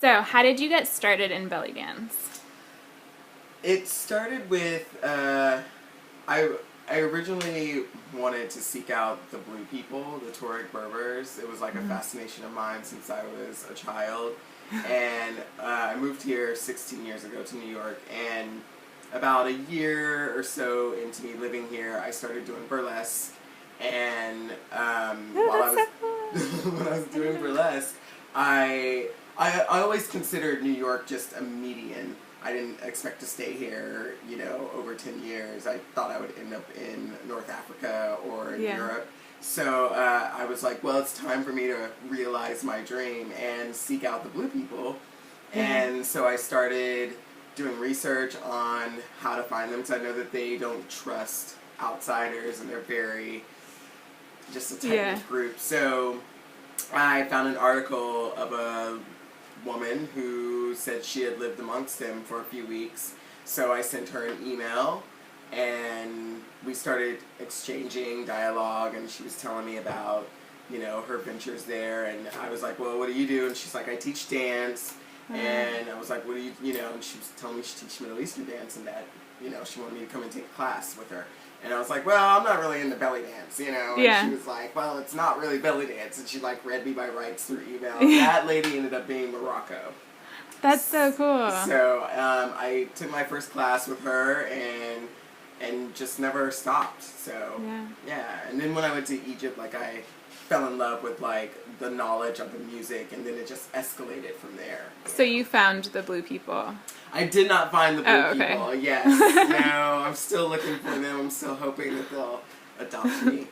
So, how did you get started in belly dance? It started with, I originally wanted to seek out the blue people, the Tuareg Berbers. It was like a fascination of mine since I was a child. And I moved here 16 years ago to New York, and about a year or so into me living here, I started doing burlesque. And while I was when I was doing burlesque, I always considered New York just a median. I didn't expect to stay here, over 10 years. I thought I would end up in North Africa or in Europe. So I was like, well, it's time for me to realize my dream and seek out the blue people. And so I started doing research on how to find them, because I know that they don't trust outsiders, and they're very just a tight-knit group. So I found an article of a woman who said she had lived amongst them for a few weeks. So I sent her an email, and we started exchanging dialogue, and she was telling me about, her ventures there, and I was like, well, what do you do? And she's like, I teach dance. And I was like, what do you, and she was telling me she teaches Middle Eastern dance, and that, she wanted me to come and take a class with her. And I was like, well, I'm not really into belly dance, And she was like, well, it's not really belly dance. And she, read me my rights through email. That lady ended up being Morocco. That's so cool. So I took my first class with her and just never stopped. So, yeah. And then when I went to Egypt, I fell in love with, the knowledge of the music, and then it just escalated from there. So you found the blue people. I did not find the blue people, yes. No, I'm still looking for them. I'm still hoping that they'll adopt me.